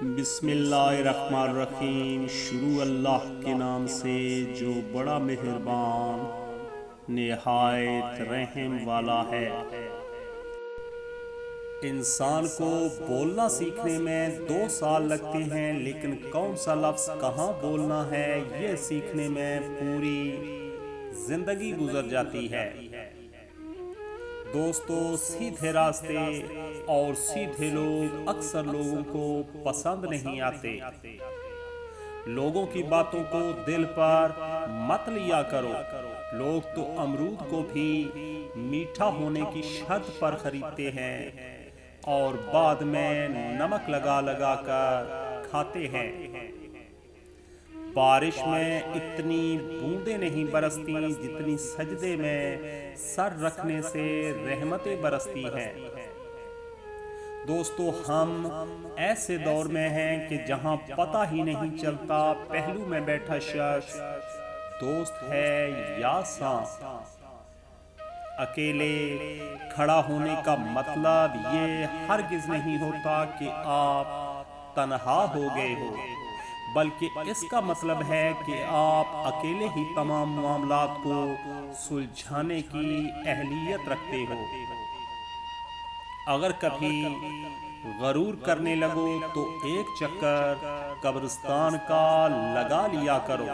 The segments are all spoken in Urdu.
بسم اللہ الرحمن الرحیم۔ شروع اللہ کے نام سے جو بڑا مہربان نہایت رحم والا ہے۔ انسان کو بولنا سیکھنے میں 2 سال لگتے ہیں، لیکن کون سا لفظ کہاں بولنا ہے یہ سیکھنے میں پوری زندگی گزر جاتی ہے۔ دوستو، سیدھے راستے اور سیدھے لوگ اکثر لوگوں کو پسند نہیں آتے۔ لوگوں کی باتوں کو دل پر مت لیا کرو۔ لوگ تو امرود کو بھی میٹھا ہونے کی شرط پر خریدتے ہیں اور بعد میں نمک لگا لگا کر کھاتے ہیں۔ بارش میں اتنی بوندیں نہیں برستی جتنی سجدے میں سر رکھنے سے رحمتیں برستی ہیں۔ دوستو، ہم ایسے دور میں ہیں کہ جہاں پتہ ہی نہیں چلتا پہلو میں بیٹھا شخص دوست ہے یا سانپ۔ اکیلے کھڑا ہونے کا مطلب یہ ہرگز نہیں ہوتا کہ آپ تنہا ہو گئے ہو، بلکہ اس کا مطلب ہے کہ آپ اکیلے ہی تمام معاملات کو سلجھانے کی اہلیت رکھتے ہو۔ اگر کبھی غرور کرنے لگو تو ایک چکر قبرستان کا لگا لیا کرو،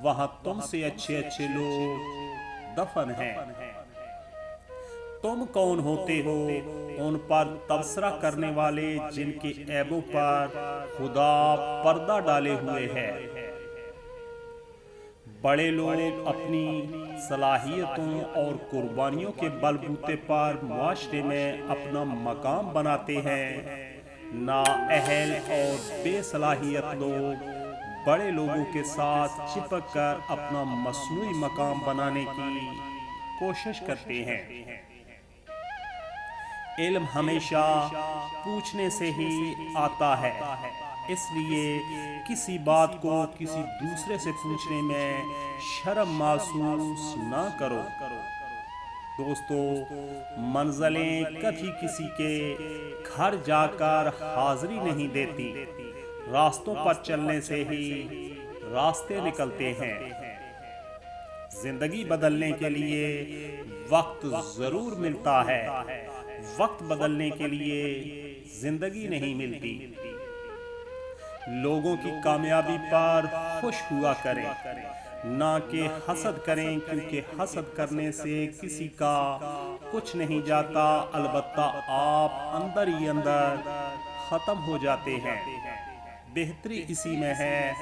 وہاں تم سے اچھے اچھے لوگ دفن ہیں۔ تم کون ہوتے ہو ان پر تبصرہ کرنے والے جن کے عیبوں پر خدا پردہ ڈالے ہوئے ہے؟ بڑے لوگ اپنی صلاحیتوں اور قربانیوں کے بل بوتے پر معاشرے میں اپنا مقام بناتے ہیں۔ نااہل اور بے صلاحیت لوگ بڑے لوگوں کے ساتھ چپک کر اپنا مصنوعی مقام بنانے کی کوشش کرتے ہیں۔ علم ہمیشہ پوچھنے سے ہی آتا ہے، اس لیے کسی بات کو کسی دوسرے سے پوچھنے میں شرم محسوس نہ کرو۔ دوستو، منزلیں کبھی کسی کے گھر جا کر حاضری نہیں دیتی، راستوں پر چلنے سے ہی راستے نکلتے ہیں۔ زندگی بدلنے کے لیے وقت ضرور ملتا ہے، وقت بدلنے کے لیے زندگی نہیں ملتی۔ لوگوں کی کامیابی پر خوش ہوا کریں، نہ کہ حسد کریں، کیونکہ حسد کرنے سے کسی کا کچھ نہیں جاتا، البتہ آپ اندر ہی اندر ختم ہو جاتے ہیں۔ بہتری اسی میں ہے،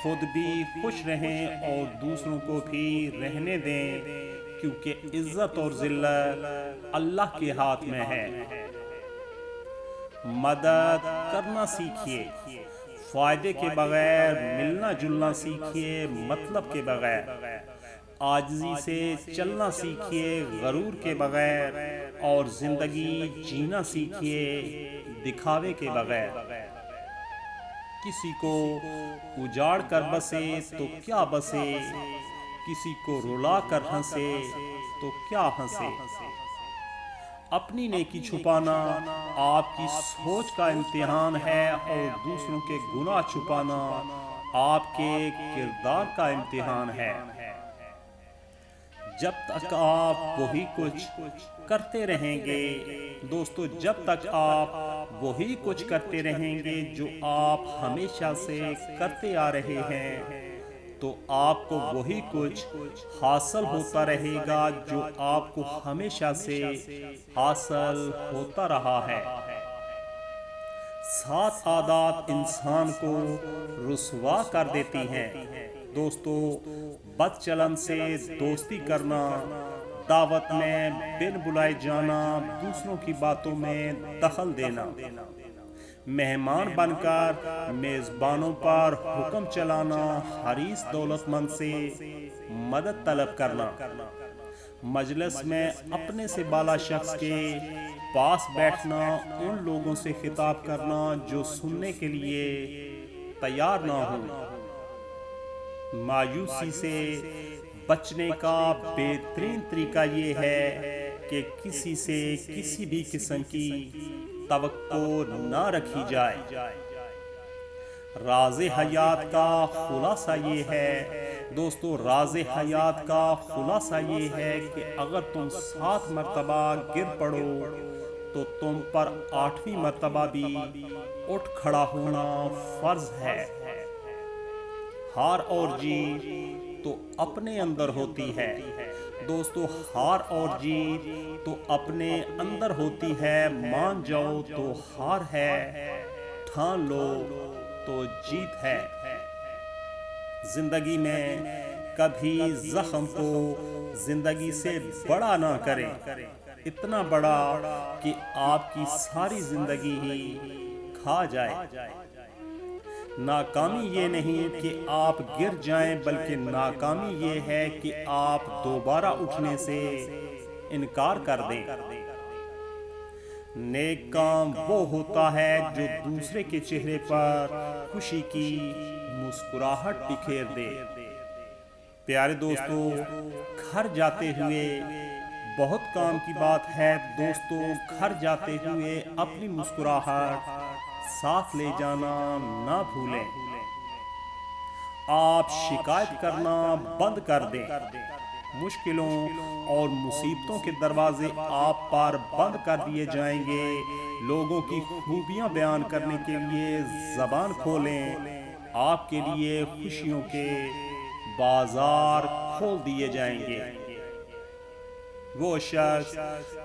خود بھی خوش رہیں اور دوسروں کو بھی رہنے دیں، کیونکہ عزت اور ذلت اللہ کے ہاتھ میں ہے۔ مدد کرنا سیکھیے، فائدے کے بغیر ملنا جلنا سیکھیے، مطلب کے بغیر عاجزی سے چلنا سیکھیے، غرور کے بغیر، اور زندگی جینا سیکھیے دکھاوے کے بغیر۔ کسی کو اجاڑ کر بسے تو کیا بسے، کسی کو رلا کر ہنسے تو کیا ہنسے۔ اپنی نیکی چھپانا آپ کی سوچ کا امتحان ہے اور دوسروں کے گناہ چھپانا آپ کے کردار کا امتحان ہے۔ جب تک آپ وہی کچھ کرتے رہیں گے، دوستو، جب تک آپ وہی کچھ کرتے رہیں گے جو آپ ہمیشہ سے کرتے آ رہے ہیں، تو آپ کو وہی کچھ حاصل ہوتا رہے گا جو آپ کو ہمیشہ سے حاصل ہوتا رہا ہے۔ 7 عادات انسان کو رسوا کر دیتی ہیں۔ دوستو، بد چلن سے دوستی کرنا، دعوت میں بن بلائے جانا، دوسروں کی باتوں میں دخل دینا، مہمان بن کر میزبانوں پر حکم چلانا، حریص دولت مند سے مدد طلب کرنا، مجلس میں اپنے سے بالا شخص کے پاس بیٹھنا، ان لوگوں سے خطاب کرنا جو سننے کے لیے تیار نہ ہوں۔ مایوسی سے بچنے کا بہترین طریقہ یہ ہے کہ کسی سے کسی بھی قسم کی توقع نہ رکھی جائے۔ راز حیات کا خلاصہ یہ ہے دوستو، راز حیات کا خلاصہ یہ ہے کہ اگر تم 7 مرتبہ گر پڑو تو تم پر 8ویں مرتبہ بھی اٹھ کھڑا ہونا فرض ہے۔ ہار اور جیت تو اپنے اندر ہوتی ہے دوستو، ہار اور جیت تو اپنے اندر ہوتی ہے۔ مان جاؤ تو ہار ہے، ٹھان لو تو جیت ہے۔ زندگی میں کبھی زخم کو زندگی سے بڑا نہ کریں، اتنا بڑا کہ آپ کی ساری زندگی ہی کھا جائے۔ ناکامی یہ نہیں کہ آپ گر جائیں، بلکہ ناکامی یہ ہے کہ آپ دوبارہ اٹھنے سے انکار کر دیں۔ نیک کام وہ ہوتا ہے جو دوسرے کے چہرے پر خوشی کی مسکراہٹ بکھیر دے۔ پیارے دوستو، گھر جاتے ہوئے بہت کام کی بات ہے دوستو، گھر جاتے ہوئے اپنی مسکراہٹ ساتھ لے جانا نہ بھولیں۔ آپ شکایت کرنا بند کر دیں، مشکلوں اور مصیبتوں کے دروازے آپ پر بند کر دیے جائیں گے۔ لوگوں کی خوبیاں بیان کرنے کے لیے زبان کھولیں، آپ کے لیے خوشیوں کے بازار کھول دیے جائیں گے۔ وہ شخص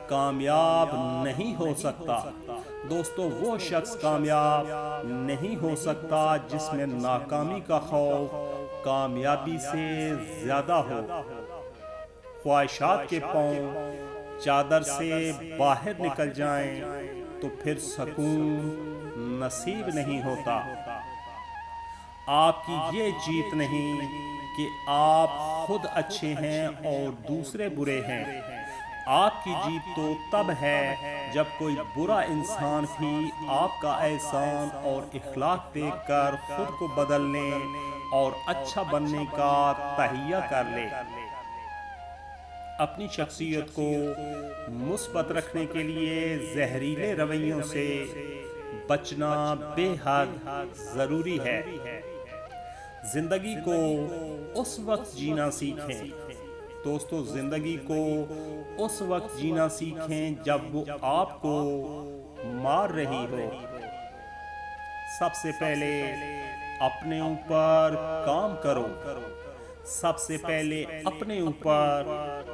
کامیاب نہیں ہو سکتا دوستو، وہ شخص کامیاب نہیں ہو سکتا جس میں ناکامی کا خوف کامیابی سے زیادہ ہو۔ خواہشات کے پاؤں چادر سے باہر نکل جائیں تو پھر سکون نصیب نہیں ہوتا۔ آپ کی یہ جیت نہیں کہ آپ خود اچھے ہیں اور دوسرے برے ہیں۔ آپ کی جیت تو تب ہے جب کوئی برا انسان بھی آپ کا احسان اور اخلاق دیکھ کر خود کو بدلنے اور اچھا بننے کا تہیہ کر لے۔ اپنی شخصیت کو مثبت رکھنے کے لیے زہریلے رویوں سے بچنا بے حد ضروری ہے۔ زندگی کو اس وقت جینا سیکھیں دوستو، زندگی کو اس وقت جینا سیکھیں جب وہ آپ کو مار رہی ہو۔ سب سے پہلے اپنے اوپر کام کرو، سب سے پہلے اپنے اوپر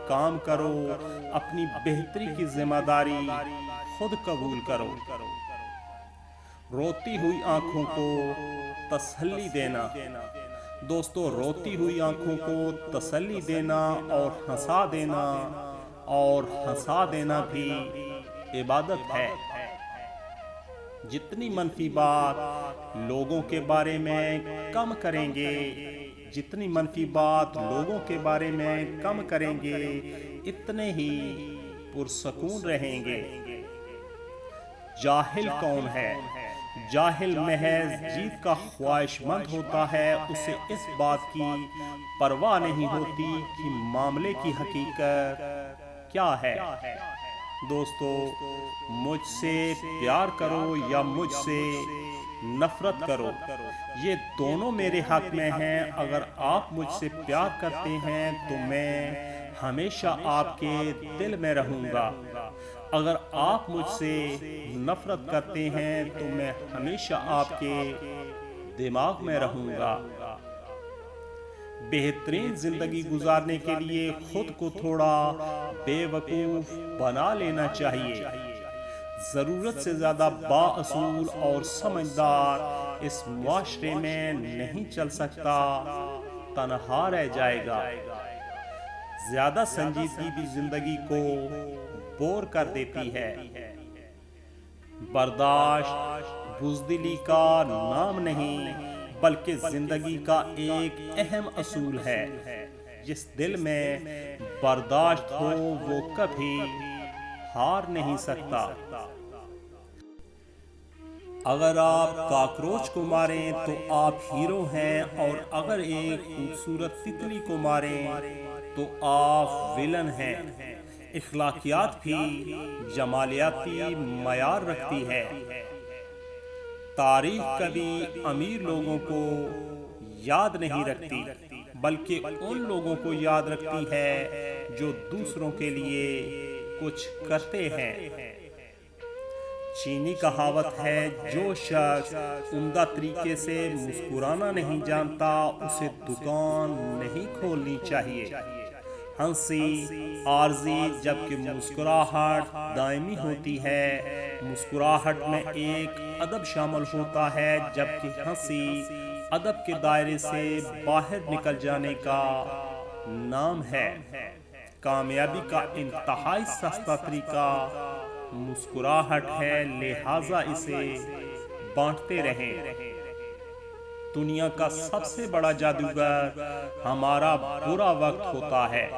کام کرو، اپنی بہتری کی ذمہ داری خود قبول کرو۔ روتی ہوئی آنکھوں کو تسلی دینا دوستو، روتی ہوئی آنکھوں کو تسلی دینا اور ہنسا دینا بھی عبادت ہے۔ جتنی منفی بات لوگوں کے بارے میں کم کریں گے، جتنی منفی بات لوگوں کے بارے میں کم کریں گے، اتنے ہی پرسکون رہیں گے۔ جاہل کون ہے؟ جاہل محض جیت کا خواہش مند ہوتا ہے، اسے اس بات کی پرواہ نہیں ہوتی کہ معاملے کی حقیقت کیا ہے۔ دوستو، مجھ سے پیار کرو یا مجھ سے نفرت کرو، یہ دونوں میرے حق میں ہیں۔ اگر آپ مجھ سے پیار کرتے ہیں تو میں ہمیشہ آپ کے دل میں رہوں گا، اگر آپ مجھ سے نفرت کرتے ہیں تو میں ہمیشہ آپ کے دماغ میں رہوں گا۔ بہترین زندگی گزارنے کے لیے خود کو تھوڑا بے وقوف بنا لینا چاہیے۔ ضرورت سے زیادہ بااصول اور سمجھدار اس معاشرے میں نہیں چل سکتا، تنہا رہ جائے گا۔ زیادہ سنجیدگی بھی زندگی کو بور کر دیتی ہے۔ برداشت بزدلی کا نام نہیں بلکہ زندگی کا ایک اہم اصول ہے۔ جس دل میں برداشت ہو وہ کبھی ہار نہیں سکتا۔ اگر آپ کاکروچ کو ماریں تو آپ ہیرو ہیں، اور اگر ایک خوبصورت تتلی کو ماریں تو آپ ویلن ہیں۔ اخلاقیات بھی جمالیاتی معیار رکھتی ہے۔ تاریخ کبھی امیر لوگوں کو یاد نہیں رکھتی بلکہ ان لوگوں کو یاد رکھتی ہے جو دوسروں کے لیے کچھ کرتے ہیں۔ چینی کہاوت ہے، جو شخص عمدہ طریقے سے مسکرانا نہیں جانتا اسے دکان نہیں کھولنی چاہیے۔ ہنسی عارضی جبکہ مسکراہٹ دائمی ہوتی ہے۔ مسکراہٹ میں ایک ادب شامل ہوتا ہے جبکہ ہنسی ادب کے دائرے سے باہر نکل جانے کا نام ہے۔ کامیابی کا انتہائی سستا طریقہ مسکراہٹ ہے، لہٰذا اسے بانٹتے رہیں۔ دنیا کا سب سے بڑا جادوگر ہمارا برا وقت ہوتا ہے۔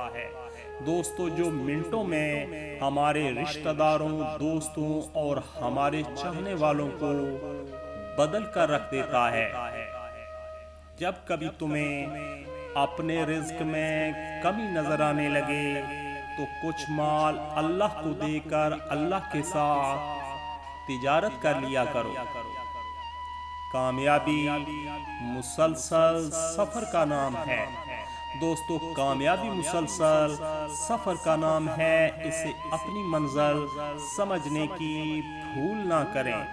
دوستو، جو منٹوں میں ہمارے رشتہ داروں، دوستوں اور ہمارے چاہنے والوں کو بدل کر رکھ دیتا ہے۔ جب کبھی تمہیں اپنے رزق میں کمی نظر آنے لگے تو کچھ مال اللہ کو دے کر اللہ کے ساتھ تجارت کر لیا کرو۔ کامیابی مسلسل سفر کا نام ہے۔ دوستو، کامیابی مسلسل سفر کا نام ہے، اسے اپنی منزل سمجھنے کی بھول نہ کریں۔